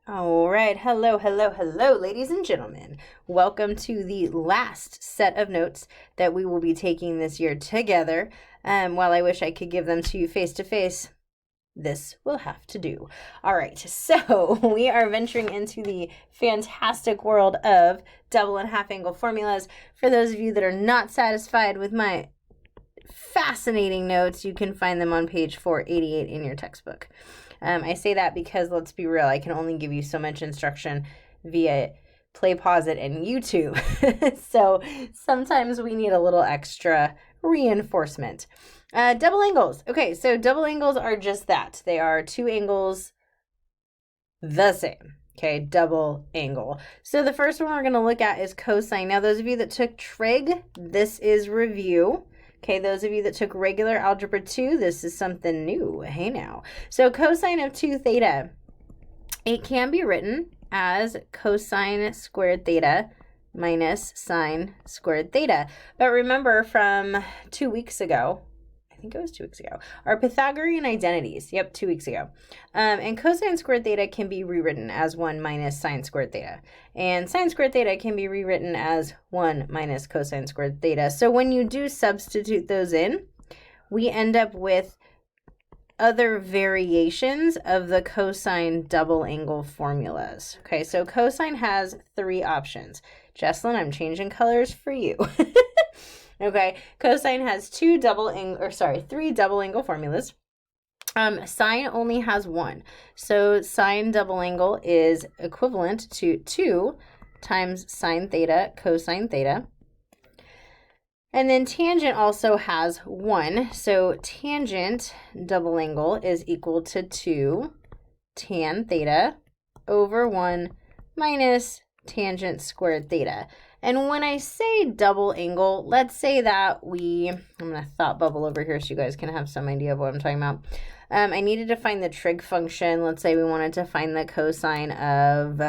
All right. Hello, hello, hello, ladies and gentlemen. Welcome to the last set of notes that we will be taking this year together. While I wish I could give them to you face to face, this will have to do. All right. So we are venturing into the fantastic world of double and half angle formulas. For those of you that are not satisfied with my fascinating notes, you can find them on page 488 in your textbook. I say that because, let's be real, I can only give you so much instruction via Play, Pause It, and YouTube. So sometimes we need a little extra reinforcement. Double angles. Okay, so double angles are just that. They are two angles the same. Okay, double angle. So the first one we're going to look at is cosine. Now, those of you that took trig, this is review. Okay, those of you that took regular algebra 2, this is something new. Hey now. So cosine of 2 theta, it can be written as cosine squared theta minus sine squared theta. But remember from 2 weeks ago, I think it was 2 weeks ago, our Pythagorean identities. Yep, 2 weeks ago. And cosine squared theta can be rewritten as 1 minus sine squared theta. And sine squared theta can be rewritten as 1 minus cosine squared theta. So when you do substitute those in, we end up with other variations of the cosine double angle formulas. Okay, so cosine has 3 options. Jesslyn, I'm changing colors for you. Okay, cosine has 3 double angle formulas. Sine only has 1. So sine double angle is equivalent to 2 times sine theta cosine theta. And then tangent also has 1. So tangent double angle is equal to 2 tan theta over 1 minus tangent squared theta. And when I say double angle, let's say that I'm going to thought bubble over here so you guys can have some idea of what I'm talking about. I needed to find the trig function. Let's say we wanted to find the cosine of,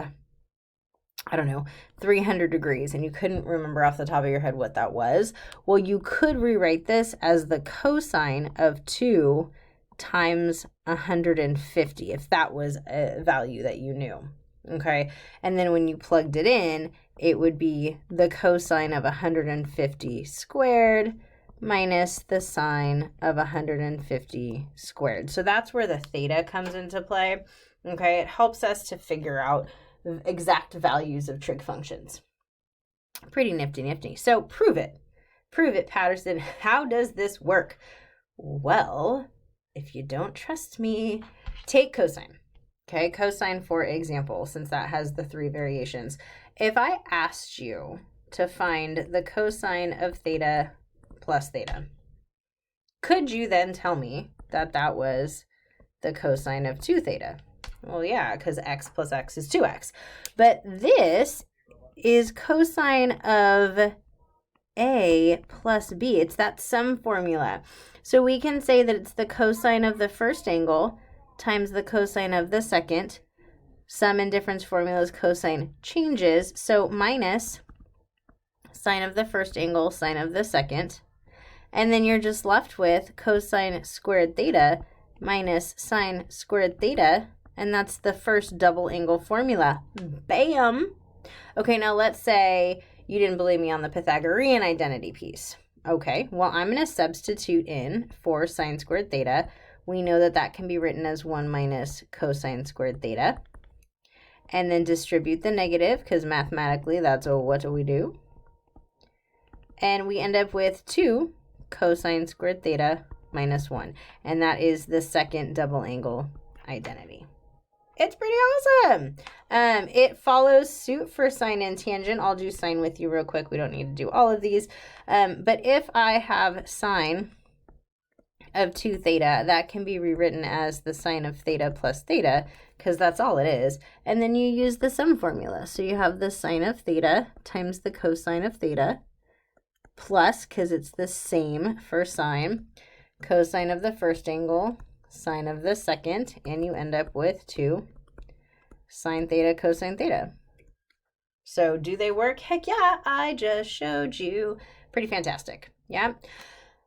300 degrees, and you couldn't remember off the top of your head what that was. Well, you could rewrite this as the cosine of 2 times 150, if that was a value that you knew. Okay, and then when you plugged it in, it would be the cosine of 150 squared minus the sine of 150 squared. So that's where the theta comes into play. Okay, it helps us to figure out exact values of trig functions. Pretty nifty. So prove it. Prove it, Patterson. How does this work? Well, if you don't trust me, take cosine. Okay, cosine, for example, since that has the 3 variations. If I asked you to find the cosine of theta plus theta, could you then tell me that that was the cosine of 2 theta? Well, yeah, because x plus x is 2x. But this is cosine of a plus b. It's that sum formula. So we can say that it's the cosine of the first angle times the cosine of the second. Sum and difference formulas, cosine changes. So minus sine of the first angle, sine of the second. And then you're just left with cosine squared theta minus sine squared theta. And that's the first double angle formula. Bam! Okay, now let's say you didn't believe me on the Pythagorean identity piece. Okay, well, I'm going to substitute in for sine squared theta. We know that that can be written as 1 minus cosine squared theta. And then distribute the negative, because mathematically that's what do we do? And we end up with 2 cosine squared theta minus 1. And that is the second double angle identity. It's pretty awesome. It follows suit for sine and tangent. I'll do sine with you real quick. We don't need to do all of these. But if I have sine of 2 theta, that can be rewritten as the sine of theta plus theta, because that's all it is. And then you use the sum formula. So you have the sine of theta times the cosine of theta plus, because it's the same for sine, cosine of the first angle, sine of the second, and you end up with 2 sine theta cosine theta. So do they work? Heck yeah, I just showed you. Pretty fantastic. Yeah.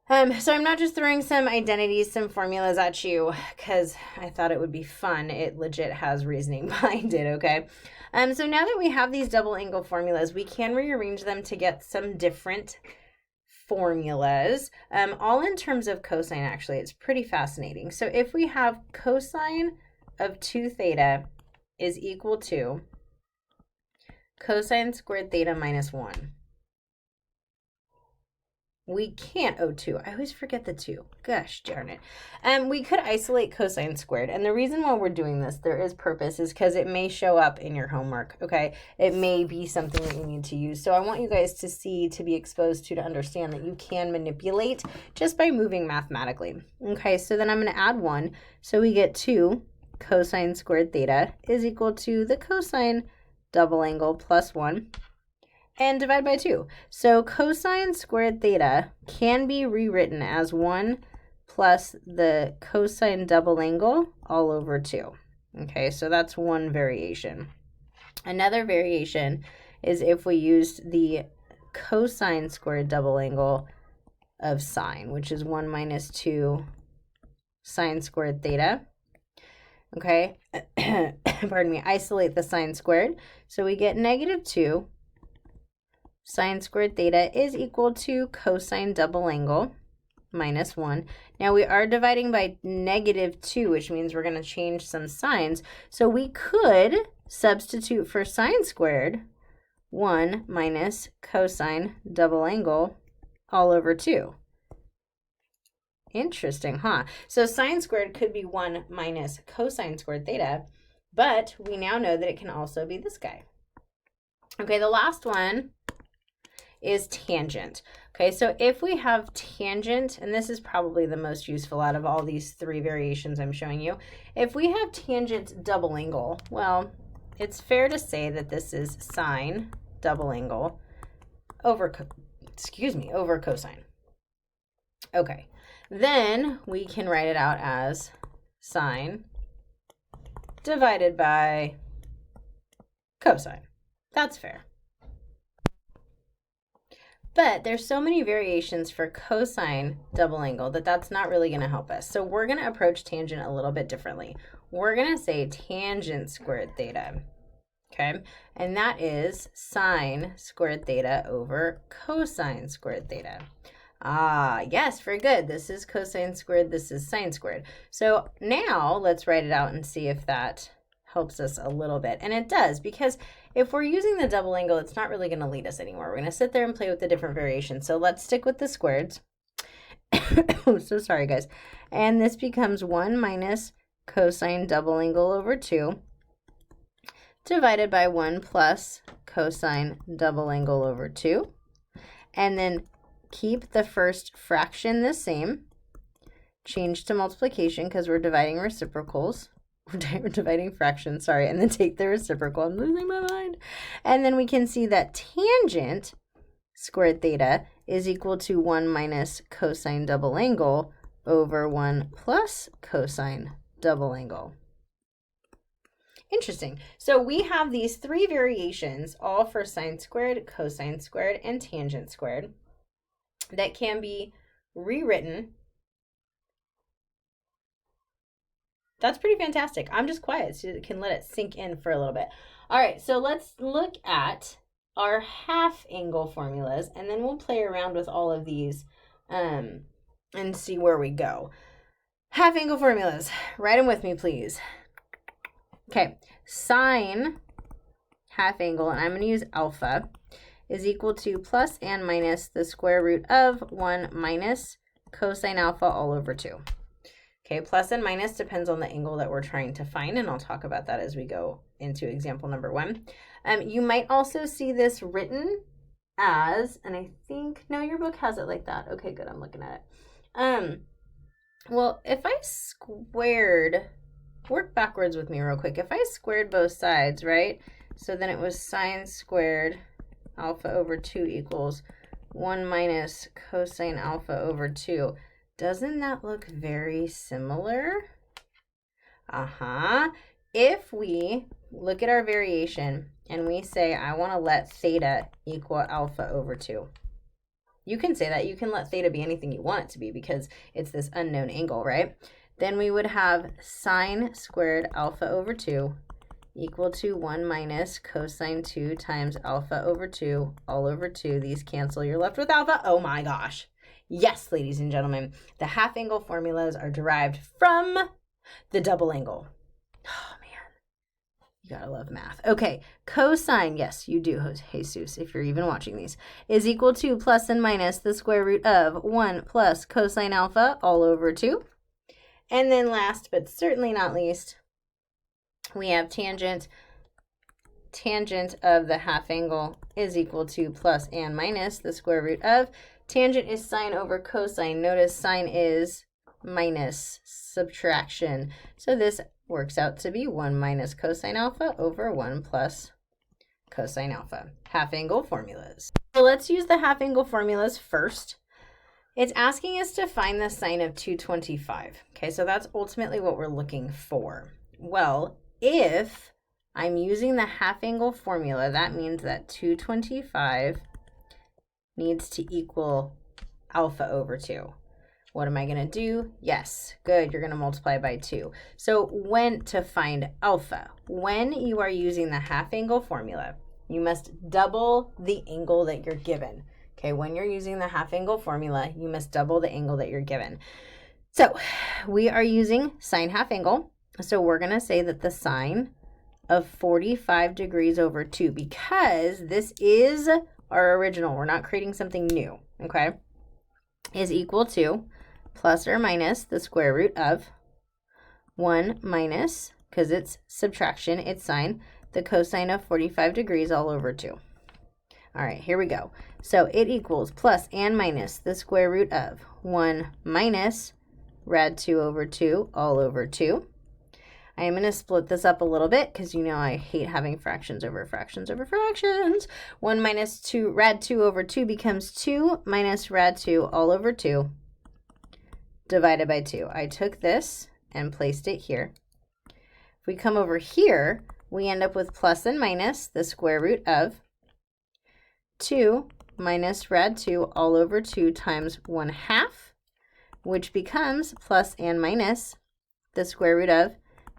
So I'm not just throwing some identities, some formulas at you because I thought it would be fun. It legit has reasoning behind it, okay? So now that we have these double angle formulas, we can rearrange them to get some different formulas, all in terms of cosine, actually. It's pretty fascinating. So if we have cosine of 2 theta is equal to cosine squared theta minus 1. We can't, oh, 2. I always forget the 2. Gosh darn it. We could isolate cosine squared. And the reason why we're doing this, there is purpose, is because it may show up in your homework, okay? It may be something that you need to use. So I want you guys to see, to be exposed to understand that you can manipulate just by moving mathematically. Okay, so then I'm going to add 1. So we get 2 cosine squared theta is equal to the cosine double angle plus 1. And divide by 2. So cosine squared theta can be rewritten as 1 plus the cosine double angle all over 2. Okay, so that's one variation. Another variation is if we used the cosine squared double angle of sine, which is 1 minus 2 sine squared theta. Okay, pardon me, isolate the sine squared. So we get negative 2 sine squared theta is equal to cosine double angle minus 1. Now we are dividing by negative 2, which means we're going to change some signs. So we could substitute for sine squared 1 minus cosine double angle all over 2. Interesting, huh? So sine squared could be 1 minus cosine squared theta, but we now know that it can also be this guy. Okay, the last one is tangent. Okay, so if we have tangent, and this is probably the most useful out of all these 3 variations I'm showing you, if we have tangent double angle, well, it's fair to say that this is sine double angle over, over cosine. Okay, then we can write it out as sine divided by cosine. That's fair. But there's so many variations for cosine double angle that that's not really going to help us. So we're going to approach tangent a little bit differently. We're going to say tangent squared theta, okay? And that is sine squared theta over cosine squared theta. Ah, yes, very good. This is cosine squared, this is sine squared. So now let's write it out and see if that helps us a little bit. And it does, because if we're using the double angle, it's not really going to lead us anywhere. We're going to sit there and play with the different variations. So let's stick with the squareds. So sorry, guys. And this becomes 1 minus cosine double angle over 2 divided by 1 plus cosine double angle over 2. And then keep the first fraction the same. Change to multiplication because we're dividing reciprocals. We're dividing fractions, sorry, and then take the reciprocal. I'm losing my mind. And then we can see that tangent squared theta is equal to 1 minus cosine double angle over 1 plus cosine double angle. Interesting. So we have these 3 variations, all for sine squared, cosine squared, and tangent squared, that can be rewritten. That's pretty fantastic. I'm just quiet so you can let it sink in for a little bit. All right, so let's look at our half angle formulas, and then we'll play around with all of these and see where we go. Half angle formulas. Write them with me, please. Okay, sine half angle, and I'm going to use alpha, is equal to plus and minus the square root of 1 minus cosine alpha all over 2. Okay, plus and minus depends on the angle that we're trying to find, and I'll talk about that as we go into example number 1. You might also see this written as, and I think, no, your book has it like that. Okay, good, I'm looking at it. Well, if I squared, work backwards with me real quick. If I squared both sides, right? So then it was sine squared alpha over 2 equals 1 minus cosine alpha over 2. Doesn't that look very similar? If we look at our variation and we say, I want to let theta equal alpha over 2. You can say that. You can let theta be anything you want it to be because it's this unknown angle, right? Then we would have sine squared alpha over 2 equal to 1 minus cosine 2 times alpha over 2 all over 2. These cancel. You're left with alpha. Oh my gosh. Yes, ladies and gentlemen, the half angle formulas are derived from the double angle. Oh, man. You gotta love math. Okay, cosine, yes, you do, Jesus, if you're even watching these, is equal to plus and minus the square root of 1 plus cosine alpha all over 2. And then last but certainly not least, we have tangent. Tangent of the half angle is equal to plus and minus the square root of. Tangent is sine over cosine. Notice sine is minus subtraction. So this works out to be 1 minus cosine alpha over 1 plus cosine alpha. Half angle formulas. So let's use the half angle formulas first. It's asking us to find the sine of 225. Okay, so that's ultimately what we're looking for. Well, if I'm using the half angle formula, that means that 225 needs to equal alpha over 2. What am I going to do? Yes, good, you're going to multiply by 2. So when to find alpha, when you are using the half angle formula, you must double the angle that you're given. Okay, when you're using the half angle formula, you must double the angle that you're given. So we are using sine half angle. So we're going to say that the sine of 45 degrees over 2, because this is our original, we're not creating something new, okay, is equal to plus or minus the square root of 1 minus, because it's subtraction, it's sine, the cosine of 45 degrees all over 2. All right, here we go. So it equals plus and minus the square root of 1 minus rad 2 over 2 all over 2. I am going to split this up a little bit because you know I hate having fractions over fractions over fractions. 1 minus 2, rad 2 over 2 becomes 2 minus rad 2 all over 2 divided by 2. I took this and placed it here. If we come over here, we end up with plus and minus the square root of 2 minus rad 2 all over 2 times 1/2, which becomes plus and minus the square root of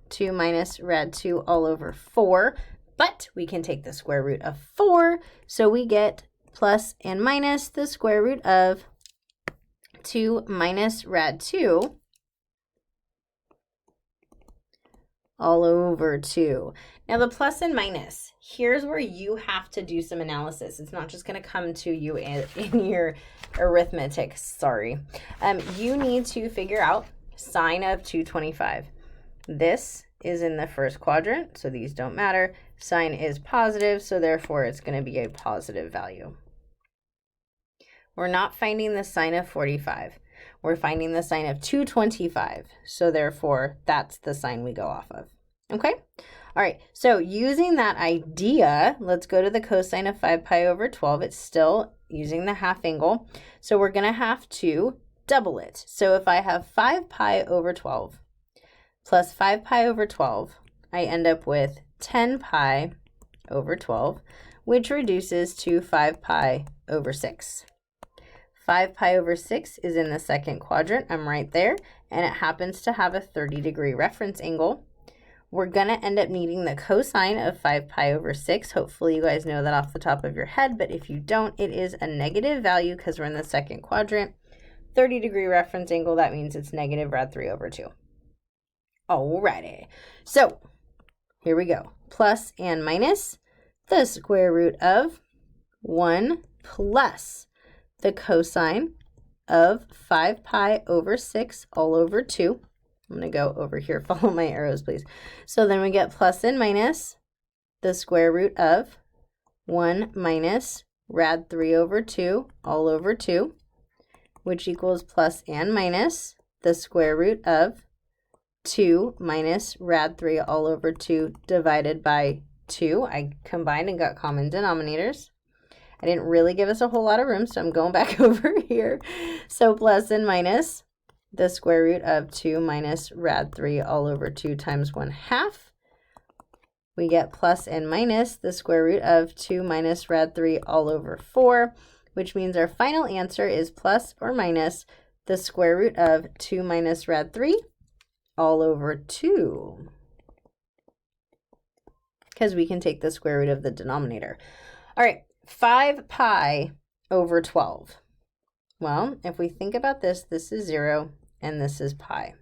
2 minus rad 2 all over 4, but we can take the square root of 4, so we get plus and minus the square root of 2 minus rad 2 all over 2. Now the plus and minus, here's where you have to do some analysis. It's not just going to come to you in your arithmetic, sorry. You need to figure out sine of 225. This is in the first quadrant, so these don't matter. Sine is positive, so therefore it's going to be a positive value. We're not finding the sine of 45. We're finding the sine of 225, so therefore that's the sine we go off of. Okay? All right, so using that idea, let's go to the cosine of 5 pi over 12. It's still using the half angle, so we're going to have to double it. So if I have 5 pi over 12 plus 5 pi over 12, I end up with 10 pi over 12, which reduces to 5 pi over 6. 5 pi over 6 is in the second quadrant. I'm right there, and it happens to have a 30-degree reference angle. We're going to end up needing the cosine of 5 pi over 6. Hopefully you guys know that off the top of your head, but if you don't, it is a negative value because we're in the second quadrant. 30-degree reference angle, that means it's negative rad 3 over 2. Alrighty, so here we go. Plus and minus the square root of 1 plus the cosine of 5 pi over 6 all over 2. I'm going to go over here. Follow my arrows, please. So then we get plus and minus the square root of 1 minus rad 3 over 2 all over 2, which equals plus and minus the square root of 2 minus rad 3 all over 2 divided by 2. I combined and got common denominators. I didn't really give us a whole lot of room, so I'm going back over here. So plus and minus the square root of 2 minus rad 3 all over 2 times 1/2. We get plus and minus the square root of 2 minus rad 3 all over 4, which means our final answer is plus or minus the square root of 2 minus rad 3 all over 2. Because we can take the square root of the denominator. All right, 5 pi over 12. Well, if we think about this, this is 0 and this is pi.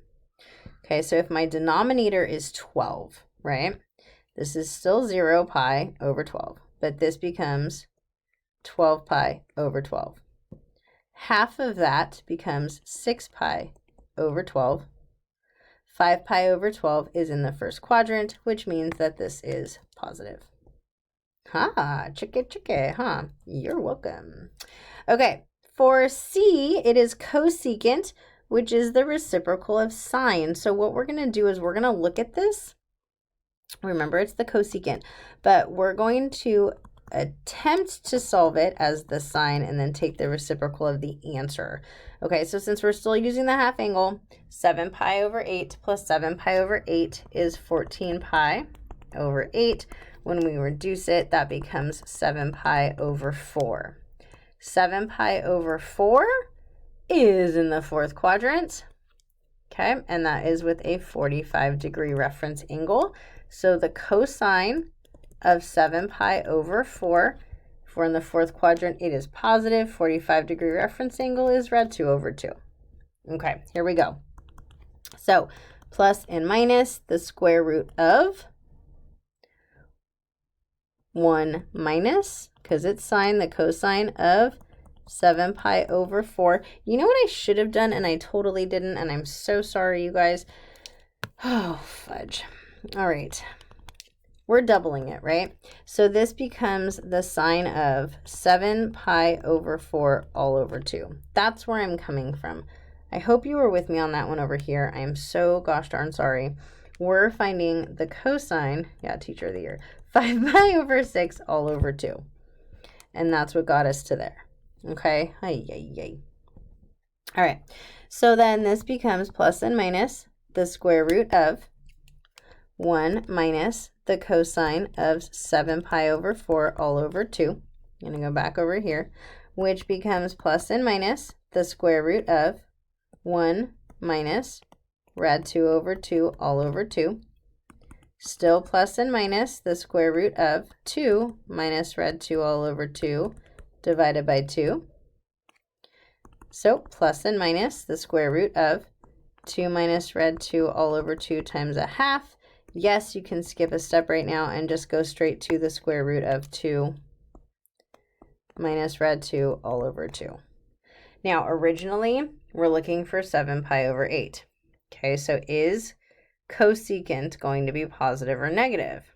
Okay, so if my denominator is 12, right? This is still 0 pi over 12, but this becomes 12 pi over 12. Half of that becomes 6 pi over 12. 5 pi over 12 is in the first quadrant, which means that this is positive. Ha, chicky, huh? You're welcome. Okay, for C, it is cosecant, which is the reciprocal of sine. So what we're going to do is we're going to look at this. Remember, it's the cosecant, but we're going to attempt to solve it as the sine and then take the reciprocal of the answer. Okay, so since we're still using the half angle, 7 pi over 8 plus 7 pi over 8 is 14 pi over 8. When we reduce it, that becomes 7 pi over 4. 7 pi over 4 is in the fourth quadrant. Okay, and that is with a 45-degree reference angle. So the cosine of 7 pi over 4, if we're in the fourth quadrant, it is positive. 45-degree reference angle is rad 2 over 2. Okay, here we go. So plus and minus the square root of 1 minus, because it's sine, the cosine of 7 pi over 4. You know what I should have done and I totally didn't, and I'm so sorry, you guys. Oh, fudge. All right. We're doubling it, right? So this becomes the sine of 7 pi over 4 all over 2. That's where I'm coming from. I hope you were with me on that one over here. I am so gosh darn sorry. We're finding the cosine, yeah, teacher of the year, 5 pi over 6 all over 2. And that's what got us to there. Okay? Ay. All right. So then this becomes plus and minus the square root of 1 minus the cosine of 7 pi over 4 all over 2. I'm going to go back over here, which becomes plus and minus the square root of 1 minus rad 2 over 2 all over 2. Still plus and minus the square root of 2 minus rad 2 all over 2 divided by 2. So plus and minus the square root of 2 minus rad 2 all over 2 times a half. Yes, you can skip a step right now and just go straight to the square root of 2 minus rad 2 all over 2. Now, originally, we're looking for 7 pi over 8. Okay, so is cosecant going to be positive or negative?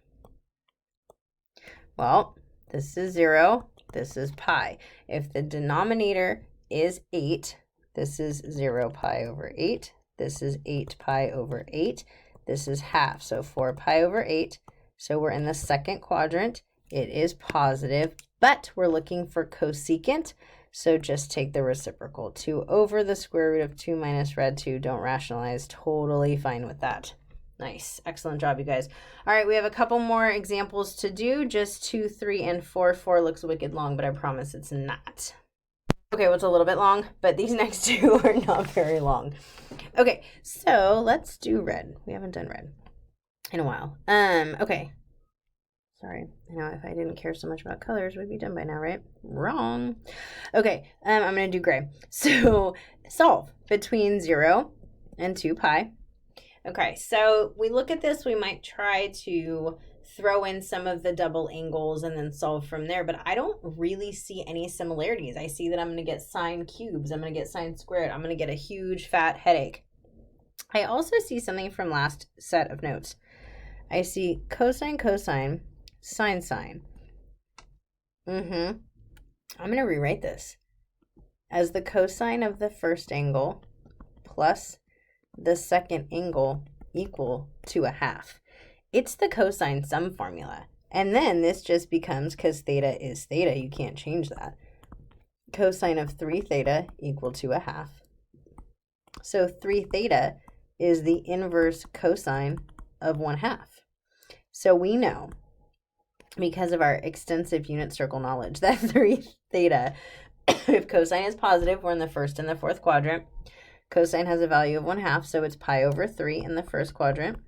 Well, this is 0, this is pi. If the denominator is 8, this is 0 pi over 8. This is 8 pi over 8. This is half, so 4 pi over 8. So we're in the second quadrant. It is positive, but we're looking for cosecant. So just take the reciprocal. 2 over the square root of 2 minus rad 2. Don't rationalize. Totally fine with that. Nice. Excellent job, you guys. All right, we have a couple more examples to do. Just 2, 3, and 4. 4 looks wicked long, but I promise it's not. Okay, well, it's a little bit long, but these next two are not very long. Okay, so let's do red. We haven't done red in a while. Okay. Sorry. I know if I didn't care so much about colors, we'd be done by now, right? Wrong. Okay, I'm going to do gray. So solve between 0 and 2 pi. Okay, so we look at this, we might try to throw in some of the double angles and then solve from there, but I don't really see any similarities. I see that I'm going to get sine cubes, I'm going to get sine squared, I'm going to get a huge fat headache. I also see something from last set of notes. I see cosine, cosine, sine, sine. I'm going to rewrite this as the cosine of the first angle plus the second angle equal to a half. It's the cosine sum formula. And then this just becomes, because theta is theta, you can't change that. Cosine of 3 theta equal to a half. So 3 theta is the inverse cosine of 1/2. So we know, because of our extensive unit circle knowledge, that 3 theta If cosine is positive, we're in the first and the fourth quadrant. Cosine has a value of 1/2, so it's pi over 3 in the first quadrant,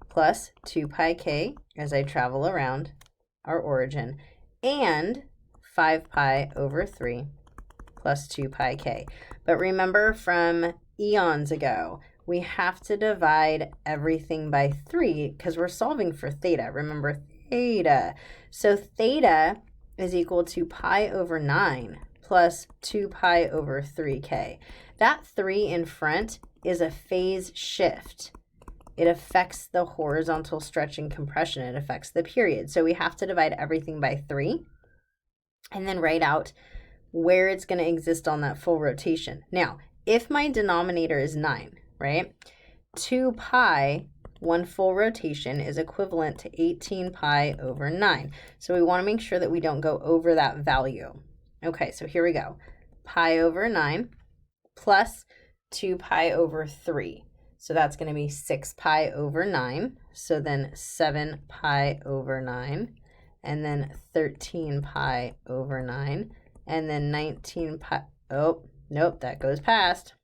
plus 2 pi k as I travel around our origin, and 5 pi over 3 plus 2 pi k. But remember from eons ago, we have to divide everything by 3 because we're solving for theta. Remember theta. So theta is equal to pi over 9 plus 2 pi over 3k. That 3 in front is a phase shift. It affects the horizontal stretch and compression. It affects the period. So we have to divide everything by 3 and then write out where it's going to exist on that full rotation. Now, if my denominator is 9, right, 2 pi, one full rotation, is equivalent to 18 pi over 9. So we want to make sure that we don't go over that value. Okay, so here we go. Pi over 9 plus 2 pi over 3. So that's going to be 6 pi over 9. So then 7 pi over 9. And then 13 pi over 9. And then 19 pi. Oh, nope, that goes past.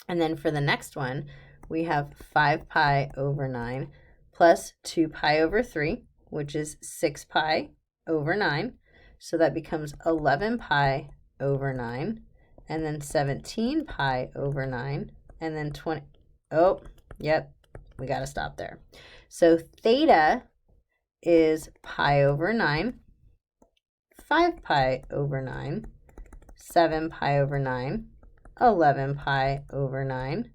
And then for the next one, we have 5 pi over 9 plus 2 pi over 3, which is 6 pi over 9. So that becomes 11 pi over 9. And then 17 pi over 9. And then 20. Oh, yep, we got to stop there. So theta is pi over 9, 5 pi over 9, 7 pi over 9, 11 pi over 9,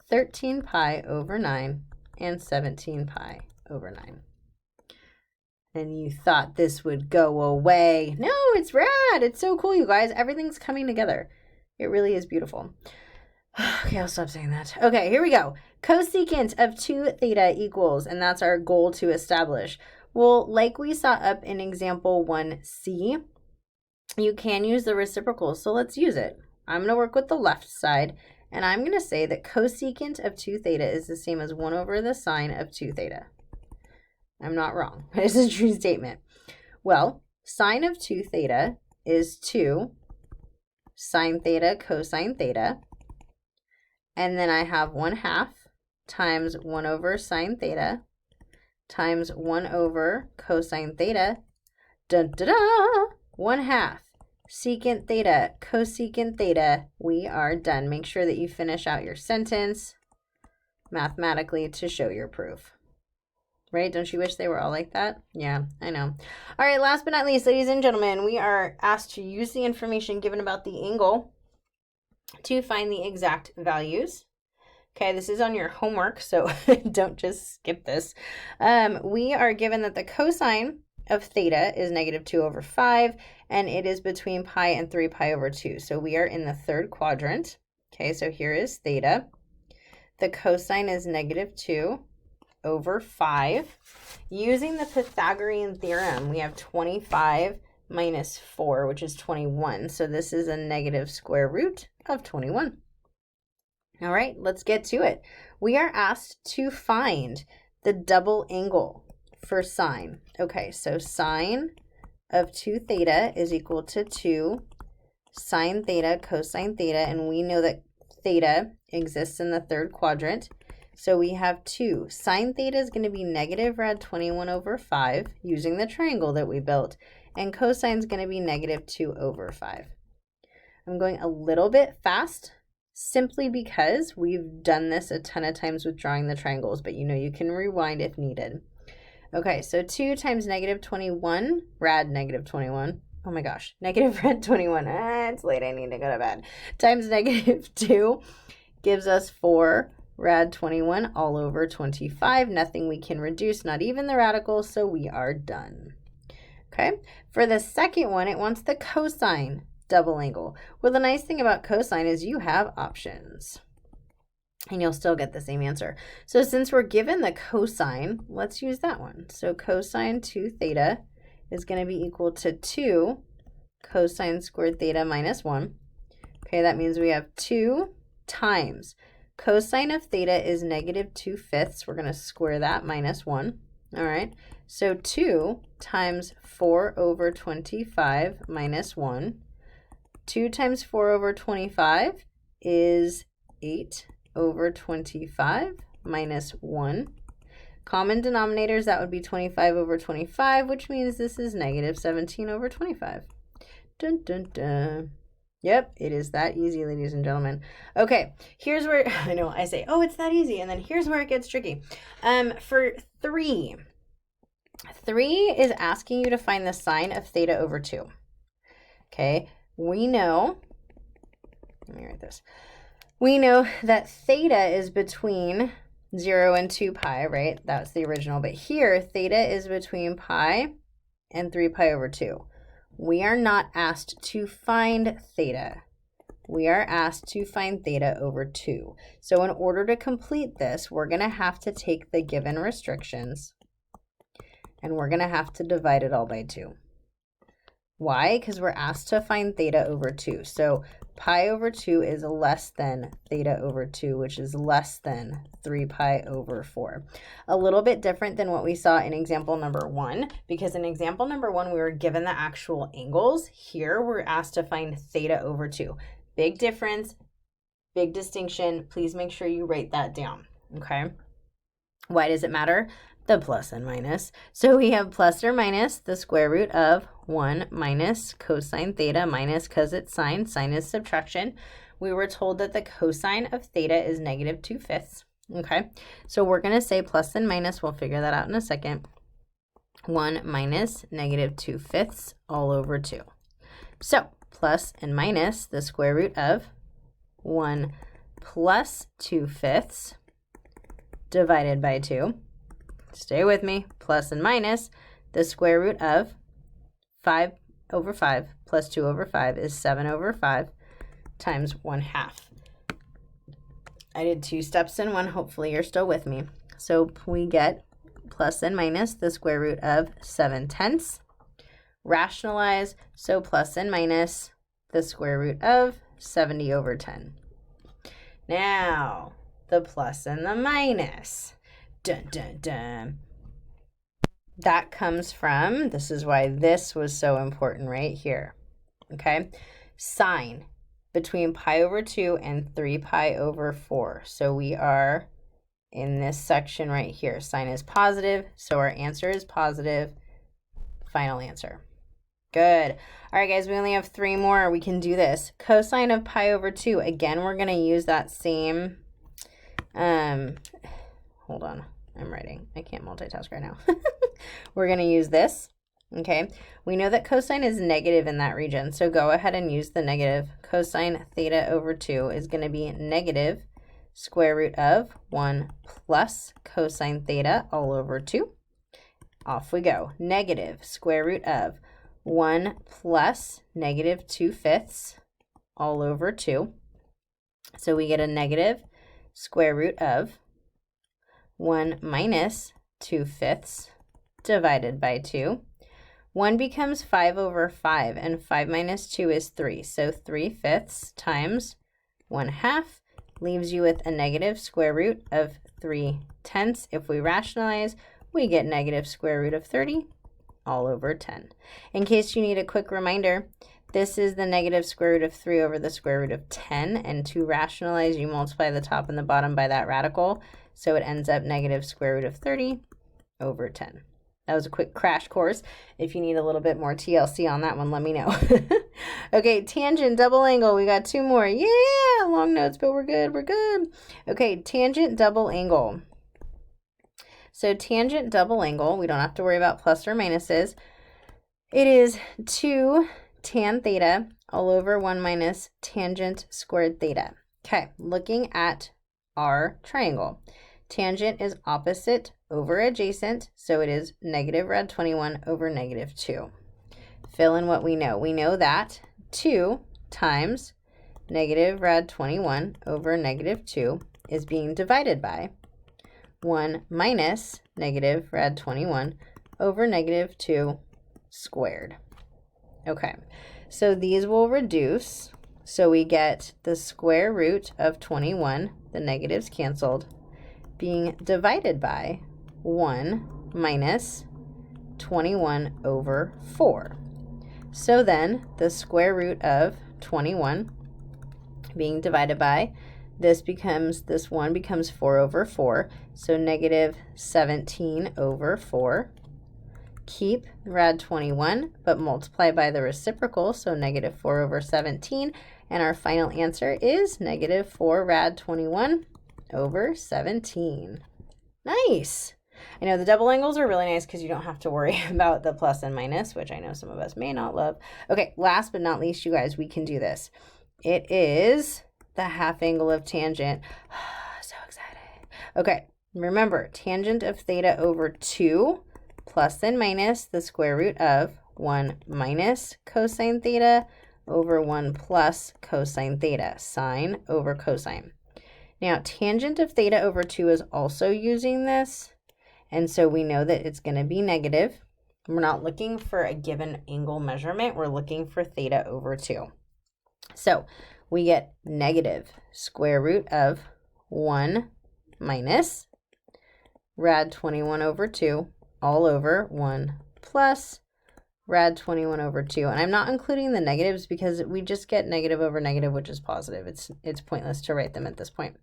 13 pi over 9, and 17 pi over 9. And you thought this would go away. No, it's rad. It's so cool, you guys. Everything's coming together. It really is beautiful. Okay, I'll stop saying that. Okay, here we go. Cosecant of 2 theta equals, and that's our goal to establish. Well, like we saw up in example 1c, you can use the reciprocal, so let's use it. I'm going to work with the left side, and I'm going to say that cosecant of 2 theta is the same as 1 over the sine of 2 theta. I'm not wrong. It's a true statement. Well, sine of 2 theta is 2 sine theta cosine theta. And then I have 1/2 times 1 over sine theta times 1 over cosine theta. Dun, da, da, 1/2 secant theta cosecant theta. We are done. Make sure that you finish out your sentence mathematically to show your proof. Right? Don't you wish they were all like that? Yeah, I know. All right, last but not least, ladies and gentlemen, we are asked to use the information given about the angle to find the exact values. Okay, this is on your homework, so don't just skip this. We are given that the cosine of theta is -2 over 5, and it is between pi and 3 pi over 2. So we are in the third quadrant. Okay, so here is theta. The cosine is -2 over 5. Using the Pythagorean theorem, we have 25 minus 4, which is 21. So this is a negative square root of 21. All right, let's get to it. We are asked to find the double angle for sine. Okay, so sine of 2 theta is equal to 2 sine theta cosine theta, and we know that theta exists in the third quadrant. So we have 2. Sine theta is going to be negative rad 21 over 5 using the triangle that we built, and cosine is going to be -2 over 5. I'm going a little bit fast simply because we've done this a ton of times with drawing the triangles, but you know you can rewind if needed. Okay, so 2 times -21, rad -21. Oh my gosh, negative rad 21. It's late, I need to go to bed. Times -2 gives us 4 rad 21 all over 25. Nothing we can reduce, not even the radical, so we are done. Okay, for the second one, it wants the cosine double angle. Well, the nice thing about cosine is you have options, and you'll still get the same answer. So since we're given the cosine, let's use that one. So cosine 2 theta is going to be equal to 2 cosine squared theta minus 1. Okay, that means we have 2 times cosine of theta is -2/5. We're going to square that minus 1. All right, so 2 times 4 over 25 minus 1. 2 times 4 over 25 is 8 over 25 minus 1. Common denominators, that would be 25 over 25, which means this is negative 17 over 25. Dun, dun, dun. Yep, it is that easy, ladies and gentlemen. Okay, here's where, I know, I say, oh, it's that easy, and then here's where it gets tricky. For 3 is asking you to find the sine of theta over 2. Okay, we know, let me write this. We know that theta is between 0 and 2 pi, right? That's the original. But here, theta is between pi and 3 pi over 2. We are not asked to find theta. We are asked to find theta over 2. So in order to complete this, we're going to have to take the given restrictions and we're going to have to divide it all by 2. Why? Because we're asked to find theta over 2. So pi over 2 is less than theta over 2, which is less than 3 pi over 4. A little bit different than what we saw in example number 1, because in example number 1, we were given the actual angles. Here, we're asked to find theta over 2. Big difference, big distinction. Please make sure you write that down, okay? Why does it matter? The plus and minus. So we have plus or minus the square root of 1 minus cosine theta minus, because it's sine. Sine is subtraction. We were told that the cosine of theta is negative 2/5. Okay, so we're going to say plus and minus. We'll figure that out in a second. 1 minus negative 2/5 all over 2. So plus and minus the square root of 1 plus 2/5 divided by 2. Stay with me. Plus and minus the square root of 5 over 5 plus 2 over 5 is 7 over 5 times 1/2. I did 2 steps in one. Hopefully you're still with me. So we get plus and minus the square root of 7/10. Rationalize. So plus and minus the square root of 70 over 10. Now, the plus and the minus. Dun, dun, dun. That comes from, this is why this was so important right here, okay? Sine between pi over 2 and 3 pi over 4. So we are in this section right here. Sine is positive, so our answer is positive. Final answer. Good. All right, guys, we only have 3 more. We can do this. Cosine of pi over 2. Again, we're going to use that same, hold on. I'm writing. I can't multitask right now. We're going to use this, okay? We know that cosine is negative in that region, so go ahead and use the negative. Cosine theta over 2 is going to be negative square root of 1 plus cosine theta all over 2. Off we go. Negative square root of 1 plus negative 2/5 all over 2. So we get a negative square root of 1 minus 2/5 divided by 2. 1 becomes 5 over 5, and 5 minus 2 is 3. So 3/5 times 1/2 leaves you with a negative square root of 3/10. If we rationalize, we get negative square root of 30 all over 10. In case you need a quick reminder, this is the negative square root of 3 over the square root of 10, and to rationalize, you multiply the top and the bottom by that radical. So it ends up negative square root of 30 over 10. That was a quick crash course. If you need a little bit more TLC on that one, let me know. Okay, tangent, double angle. We got 2 more. Yeah, long notes, but we're good. We're good. Okay, tangent, double angle. So tangent, double angle, we don't have to worry about plus or minuses. It is 2 tan theta all over 1 minus tangent squared theta. Okay, looking at our triangle. Tangent is opposite over adjacent, so it is negative rad 21 over negative 2. Fill in what we know. We know that 2 times negative rad 21 over negative 2 is being divided by 1 minus negative rad 21 over negative 2 squared. Okay, so these will reduce. So we get the square root of 21, the negatives canceled, being divided by 1 minus 21 over 4. So then the square root of 21 being divided by, this 1 becomes 4 over 4, so negative 17 over 4. Keep rad 21, but multiply by the reciprocal, so negative 4 over 17, and our final answer is negative 4 rad 21 over 17. Nice! I know the double angles are really nice because you don't have to worry about the plus and minus, which I know some of us may not love. Okay, last but not least, you guys, we can do this. It is the half angle of tangent. So excited. Okay, remember, tangent of theta over 2 plus and minus the square root of 1 minus cosine theta over 1 plus cosine theta, sine over cosine. Now, tangent of theta over 2 is also using this, and so we know that it's going to be negative. We're not looking for a given angle measurement. We're looking for theta over 2. So we get negative square root of 1 minus rad 21 over 2 all over 1 plus rad 21 over 2. And I'm not including the negatives because we just get negative over negative, which is positive. It's pointless to write them at this point,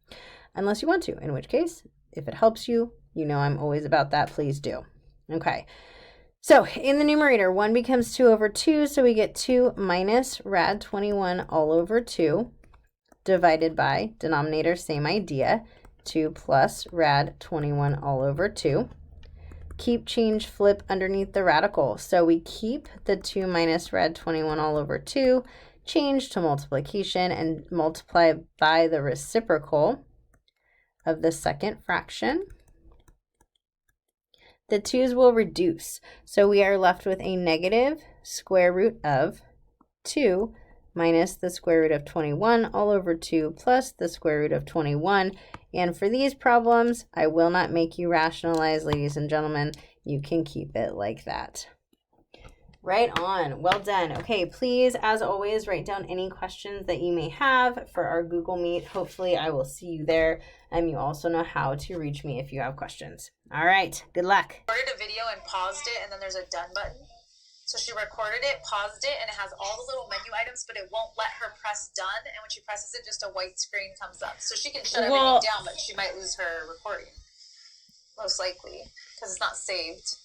unless you want to, in which case, if it helps you, you know I'm always about that, please do. Okay, so in the numerator, 1 becomes 2 over 2, so we get 2 minus rad 21 all over 2 divided by, denominator, same idea, 2 plus rad 21 all over 2. Keep, change, flip underneath the radical. So we keep the 2 minus rad 21 all over 2, change to multiplication, and multiply by the reciprocal of the second fraction. The 2's will reduce. So we are left with a negative square root of 2 minus the square root of 21 all over 2 plus the square root of 21. And for these problems, I will not make you rationalize, ladies and gentlemen. You can keep it like that. Right on. Well done. Okay, please, as always, write down any questions that you may have for our Google Meet. Hopefully, I will see you there. You also know how to reach me if you have questions. All right, good luck. Recorded a video and paused it, and then there's a done button. So she recorded it, paused it, and it has all the little menu items, but it won't let her press done. And when she presses it, just a white screen comes up. So she can shut everything down, but she might lose her recording. Most likely, because it's not saved.